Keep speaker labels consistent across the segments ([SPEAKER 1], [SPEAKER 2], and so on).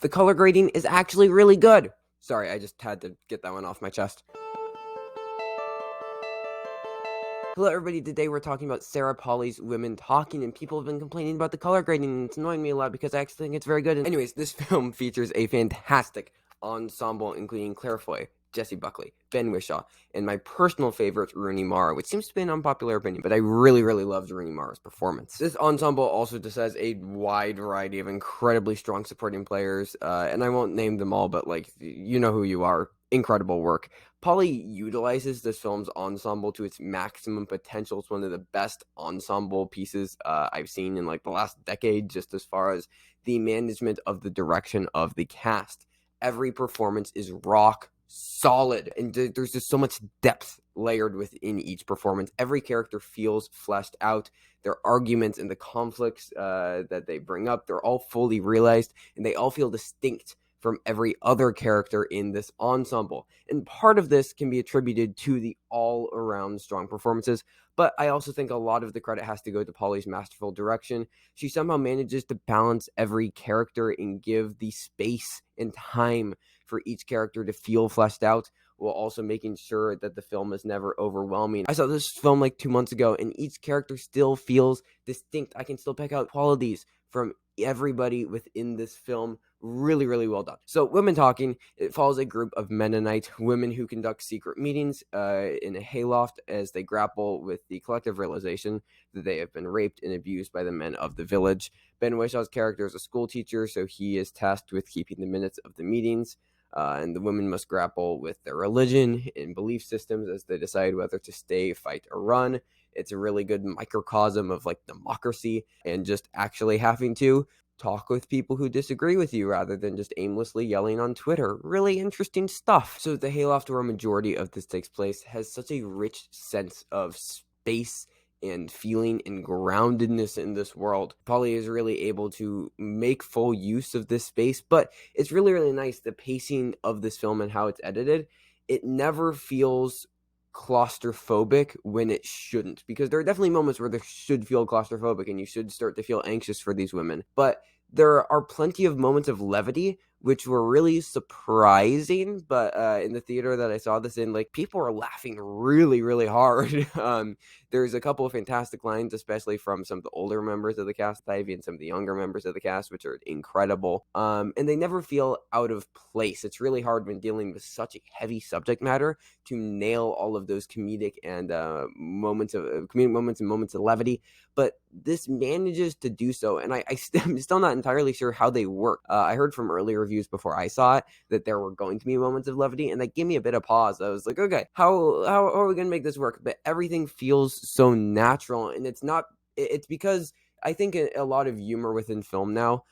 [SPEAKER 1] The color grading is actually really good. Sorry, I just had to get that one off my chest. Hello everybody, today we're talking about Sarah Polley's Women Talking, and people have been complaining about the color grading, and it's annoying me a lot because I actually think it's very good. Anyways, this film features a fantastic ensemble, including Claire Foy, Jessie Buckley, Ben Whishaw, and my personal favorite, Rooney Mara, which seems to be an unpopular opinion, but I really loved Rooney Mara's performance. This ensemble also just has a wide variety of incredibly strong supporting players, and I won't name them all, but like, you know who you are. Incredible work. Polley utilizes this film's ensemble to its maximum potential. It's one of the best ensemble pieces I've seen in like the last decade, just as far as the management of the direction of the cast. Every performance is rock solid, and there's just so much depth layered within each performance. Every character feels fleshed out. Their arguments and the conflicts that they bring up, they're all fully realized, and they all feel distinct from every other character in this ensemble. And part of this can be attributed to the all-around strong performances, but I also think a lot of the credit has to go to Polley's masterful direction. She somehow manages to balance every character and give the space and time for each character to feel fleshed out, while also making sure that the film is never overwhelming. I saw this film like 2 months ago, and each character still feels distinct. I can still pick out qualities from everybody within this film. Really well done. So Women Talking, it follows a group of Mennonite women who conduct secret meetings in a hayloft as they grapple with the collective realization that they have been raped and abused by the men of the village. Ben Wishaw's character is a school teacher, so he is tasked with keeping the minutes of the meetings, and the women must grapple with their religion and belief systems as they decide whether to stay, fight, or run. It's a really good microcosm of like democracy and just actually having to talk with people who disagree with you rather than just aimlessly yelling on Twitter. Really interesting stuff. So the hayloft, where a majority of this takes place, has such a rich sense of space and feeling and groundedness in this world. Polley is really able to make full use of this space, but it's really nice, the pacing of this film and how it's edited. It never feels claustrophobic when it shouldn't, because there are definitely moments where they should feel claustrophobic and you should start to feel anxious for these women, but there are plenty of moments of levity which were really surprising. But in the theater that I saw this in, like, people are laughing really hard. There's a couple of fantastic lines, especially from some of the older members of the cast, Ivy, and some of the younger members of the cast, which are incredible. And they never feel out of place. It's really hard when dealing with such a heavy subject matter to nail all of those comedic and moments and moments of levity. But this manages to do so, and I'm still not entirely sure how they work. I heard from early reviews before I saw it that there were going to be moments of levity, and that gave me a bit of pause. I was like, okay, how are we going to make this work? But everything feels so natural, and it's because I think a lot of humor within film now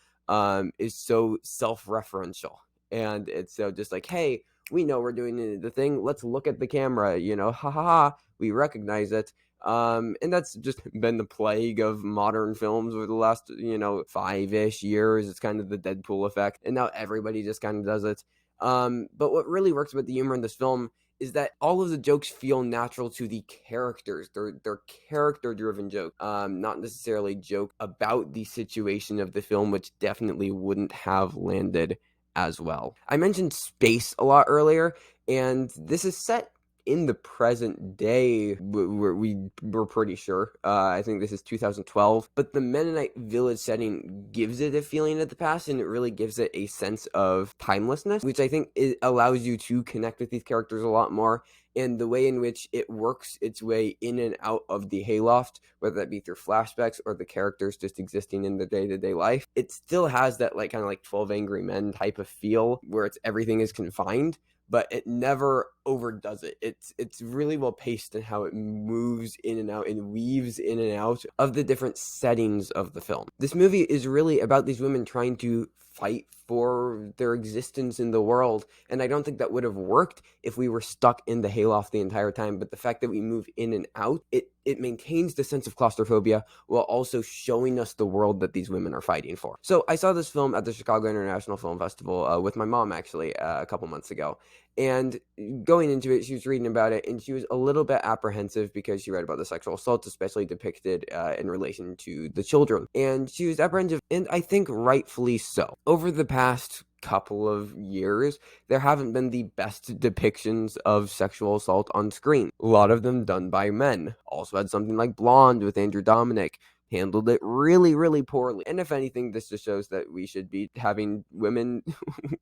[SPEAKER 1] is so self-referential, and it's so just like, hey, we know we're doing the thing, let's look at the camera, ha, we recognize it. And that's just been the plague of modern films over the last, 5-ish years. It's kind of the Deadpool effect, and now everybody just kind of does it. But what really works with the humor in this film is that all of the jokes feel natural to the characters. They're character-driven jokes, not necessarily joke about the situation of the film, which definitely wouldn't have landed as well. I mentioned space a lot earlier, and this is set in the present day. We're pretty sure. I think this is 2012, but the Mennonite village setting gives it a feeling of the past, and it really gives it a sense of timelessness, which I think it allows you to connect with these characters a lot more. And the way in which it works its way in and out of the hayloft, whether that be through flashbacks or the characters just existing in their day-to-day life, it still has that like kind of like 12 Angry Men type of feel where everything is confined, but it never overdoes it. It's really well paced in how it moves in and out and weaves in and out of the different settings of the film. This movie is really about these women trying to fight for their existence in the world, and I don't think that would have worked if we were stuck in the hayloft the entire time. But the fact that we move in and out, it maintains the sense of claustrophobia while also showing us the world that these women are fighting for. So I saw this film at the Chicago International Film Festival with my mom, actually, a couple months ago. And going into it, she was reading about it, and she was a little bit apprehensive because she read about the sexual assaults, especially depicted in relation to the children. And she was apprehensive, and I think rightfully so. Over the past couple of years, there haven't been the best depictions of sexual assault on screen. A lot of them done by men. Also had something like Blonde with Andrew Dominic. Handled it really, really poorly. And if anything, this just shows that we should be having women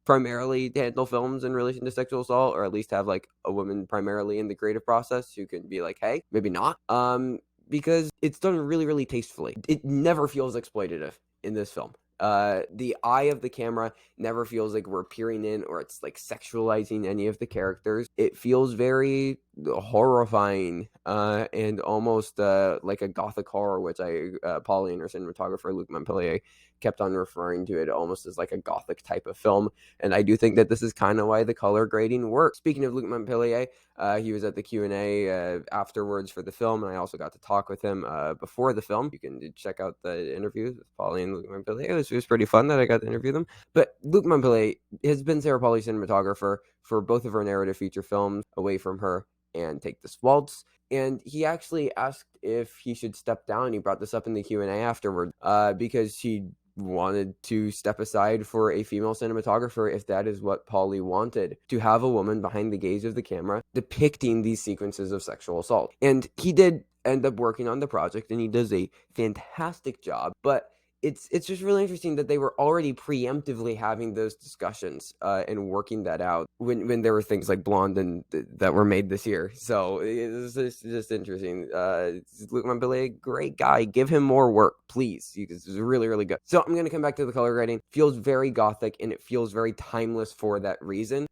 [SPEAKER 1] primarily handle films in relation to sexual assault, or at least have like a woman primarily in the creative process who can be like, hey, maybe not. Because it's done really, really tastefully. It never feels exploitative in this film. The eye of the camera never feels like we're peering in or it's like sexualizing any of the characters. It feels very horrifying and almost like a gothic horror, which Polly and her cinematographer Luc Montpellier kept on referring to it almost as like a gothic type of film. And I do think that this is kind of why the color grading works. Speaking of Luc Montpellier, he was at the Q&A afterwards for the film, and I also got to talk with him before the film. You can check out the interviews with Polly and Luc Montpellier. It was pretty fun that I got to interview them. But Luc Montpellier has been Sarah Polley's cinematographer for both of her narrative feature films, Away From Her and Take This Waltz. And he actually asked if he should step down. He brought this up in the Q&A afterward because he wanted to step aside for a female cinematographer if that is what Polly wanted, to have a woman behind the gaze of the camera depicting these sequences of sexual assault. And he did end up working on the project, and he does a fantastic job, but it's just really interesting that they were already preemptively having those discussions and working that out when there were things like Blonde and that were made this year. So it's just interesting. Luc Montpellier, great guy. Give him more work, please. It's really, really good. So I'm going to come back to the color grading. Feels very gothic, and it feels very timeless for that reason,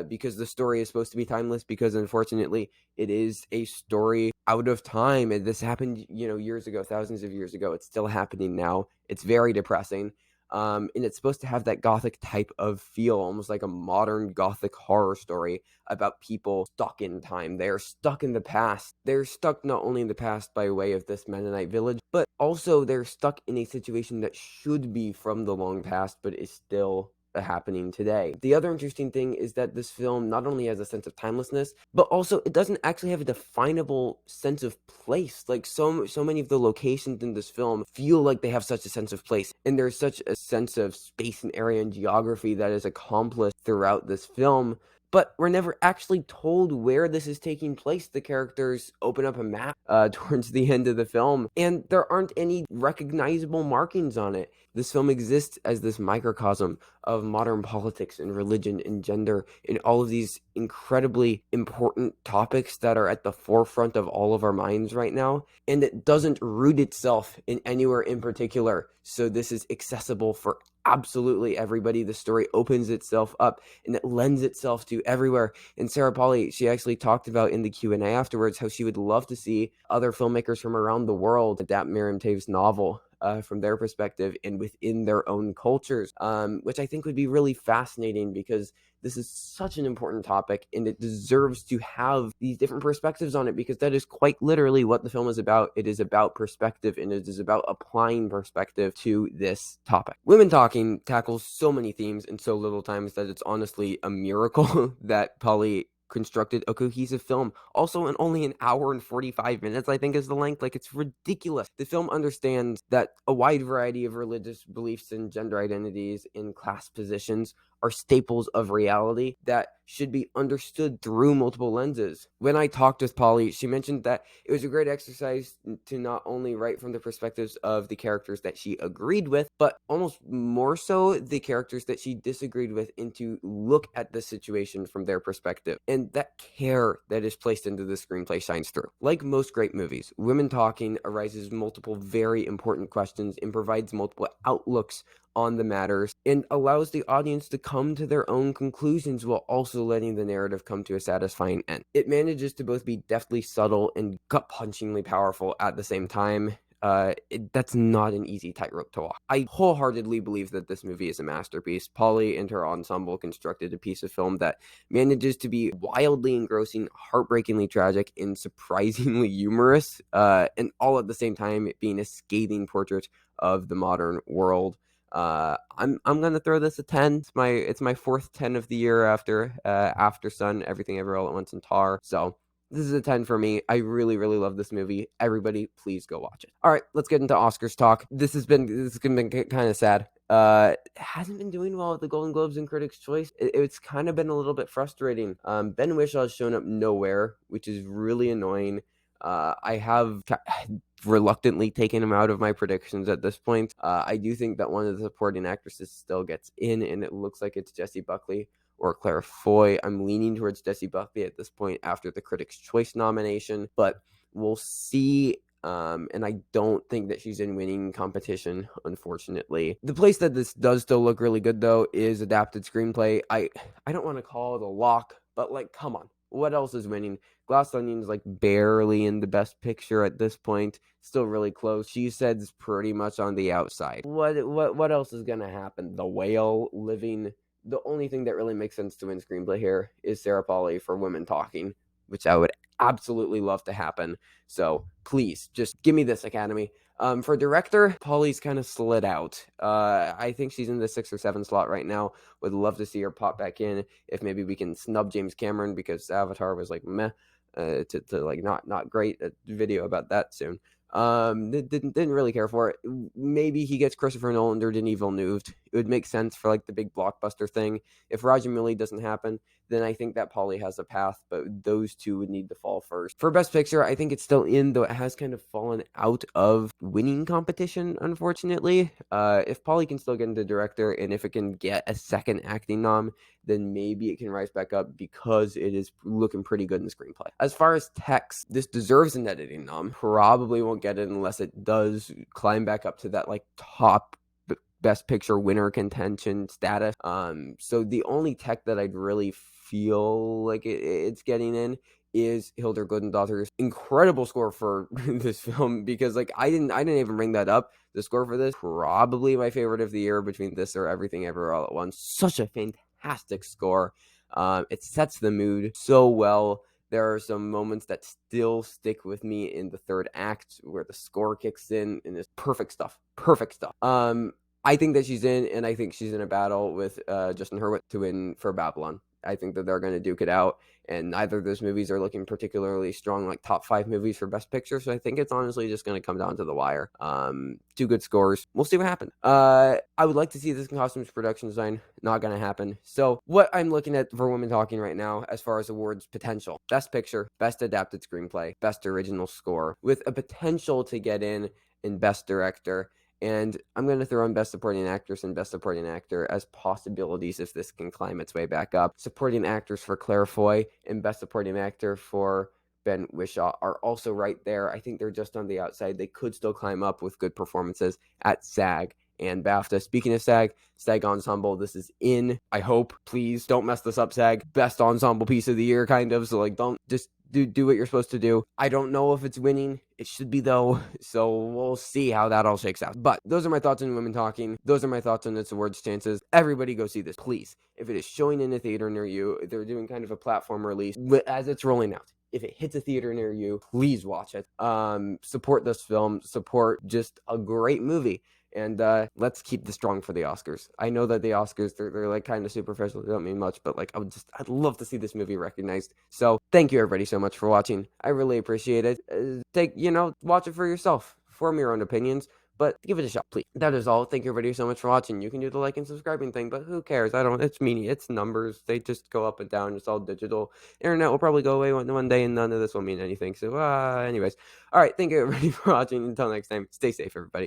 [SPEAKER 1] because the story is supposed to be timeless, because unfortunately it is a story out of time, and this happened, years ago, thousands of years ago. It's still happening now. It's very depressing. And it's supposed to have that gothic type of feel, almost like a modern gothic horror story about people stuck in time. They're stuck in the past. They're stuck not only in the past by way of this Mennonite village, but also they're stuck in a situation that should be from the long past, but is still happening today. The other interesting thing is that this film not only has a sense of timelessness, but also it doesn't actually have a definable sense of place. Like so many of the locations in this film feel like they have such a sense of place, and there's such a sense of space and area and geography that is accomplished throughout this film. But we're never actually told where this is taking place. The characters open up a map towards the end of the film, and there aren't any recognizable markings on it. This film exists as this microcosm of modern politics and religion and gender and all of these incredibly important topics that are at the forefront of all of our minds right now. And it doesn't root itself in anywhere in particular. So this is accessible for absolutely everybody. The story opens itself up and it lends itself to everywhere. And Sarah Polley, she actually talked about in the Q&A afterwards how she would love to see other filmmakers from around the world adapt Miriam Toews' novel from their perspective and within their own cultures, which I think would be really fascinating, because this is such an important topic and it deserves to have these different perspectives on it, because that is quite literally what the film is about. It is about perspective, and it is about applying perspective to this topic. Women Talking tackles so many themes in so little time that it's honestly a miracle that Polly constructed a cohesive film, also in only an hour and 45 minutes, I think is the length. Like, it's ridiculous. The film understands that a wide variety of religious beliefs and gender identities and class positions are staples of reality that should be understood through multiple lenses. When I talked with Polly, she mentioned that it was a great exercise to not only write from the perspectives of the characters that she agreed with, but almost more so the characters that she disagreed with, and to look at the situation from their perspective. And that care that is placed into the screenplay shines through. Like most great movies, Women Talking arises multiple very important questions and provides multiple outlooks on the matters, and allows the audience to come to their own conclusions while also letting the narrative come to a satisfying end. It manages to both be deftly subtle and gut-punchingly powerful at the same time. That's not an easy tightrope to walk. I wholeheartedly believe that this movie is a masterpiece. Polly and her ensemble constructed a piece of film that manages to be wildly engrossing, heartbreakingly tragic, and surprisingly humorous, and all at the same time being a scathing portrait of the modern world. I'm gonna throw this a 10. It's my fourth 10 of the year after Sun, Everything Ever All at Once, and Tar. So this is a 10 for me. I really, really love this movie. Everybody, please go watch it. All right, let's get into Oscars talk. This has been kind of sad. hasn't been doing well at the Golden Globes and Critics' Choice. It's kind of been a little bit frustrating. Ben Whishaw has shown up nowhere, which is really annoying. I have reluctantly taken him out of my predictions at this point. I do think that one of the supporting actresses still gets in, and it looks like it's Jessie Buckley or Claire Foy. I'm leaning towards Jessie Buckley at this point after the Critics' Choice nomination, but we'll see. And I don't think that she's in winning competition, unfortunately. The place that this does still look really good, though, is adapted screenplay. I don't want to call it a lock, but, like, come on. What else is winning? Glass Onion's, like, barely in the best picture at this point. Still really close. She said's pretty much on the outside. What else is going to happen? The Whale, Living. The only thing that really makes sense to win screenplay here is Sarah Polley for Women Talking, which I would absolutely love to happen. So please, just give me this, Academy. For director, Polly's kind of slid out. I think she's in the 6 or 7 slot right now. Would love to see her pop back in. If maybe we can snub James Cameron because Avatar was like meh, to like not great. A video about that soon. Didn't really care for it. Maybe he gets Christopher Nolan or Denis Villeneuve. It would make sense for like the big blockbuster thing. If Rajamuli doesn't happen, then I think that Polly has a path, but those two would need to fall first. For Best Picture, I think it's still in, though it has kind of fallen out of winning competition, unfortunately. If Polly can still get into director, and if it can get a second acting nom, then maybe it can rise back up because it is looking pretty good in the screenplay. As far as text, this deserves an editing nom. Probably won't get it unless it does climb back up to that like top Best Picture winner contention status. So the only tech that I'd really feel like it's getting in is Hildur Gudnadottir's incredible score for this film, because like I didn't even bring that up. The score for this, probably my favorite of the year between this or Everything Everywhere All at Once. Such a fantastic score. It sets the mood so well. There are some moments that still stick with me in the third act where the score kicks in and it's perfect stuff. Perfect stuff. I think that she's in, and I think she's in a battle with Justin Hurwitz to win for Babylon. I think that they're going to duke it out, and neither of those movies are looking particularly strong, like top 5 movies for Best Picture, so I think it's honestly just going to come down to the wire. 2 good scores. We'll see what happens. I would like to see this in costumes production design. Not going to happen. So what I'm looking at for Women Talking right now, as far as awards potential: Best Picture, Best Adapted Screenplay, Best Original Score, with a potential to get in Best Director. And I'm going to throw in Best Supporting Actress and Best Supporting Actor as possibilities if this can climb its way back up. Supporting Actors for Claire Foy and Best Supporting Actor for Ben Whishaw are also right there. I think they're just on the outside. They could still climb up with good performances at SAG and BAFTA. Speaking of SAG Ensemble, this is in. I hope. Please don't mess this up, SAG. Best ensemble piece of the year, kind of. So, like, don't just do what you're supposed to do. I don't know if it's winning. It should be, though. So we'll see how that all shakes out. But those are my thoughts on Women Talking. Those are my thoughts on its awards chances. Everybody go see this, please. If it is showing in a theater near you, they're doing kind of a platform release as it's rolling out. If it hits a theater near you, please watch it. Support this film. Support just a great movie. And let's keep this strong for the Oscars. I know that the Oscars, they're like kind of superficial. They don't mean much, but like I'd love to see this movie recognized. So thank you everybody so much for watching. I really appreciate it. Watch it for yourself. Form your own opinions, but give it a shot, please. That is all. Thank you everybody so much for watching. You can do the like and subscribing thing, but who cares? It's meaningless. It's numbers. They just go up and down. It's all digital. Internet will probably go away one day, and none of this will mean anything. So anyways, all right. Thank you everybody for watching. Until next time, stay safe, everybody.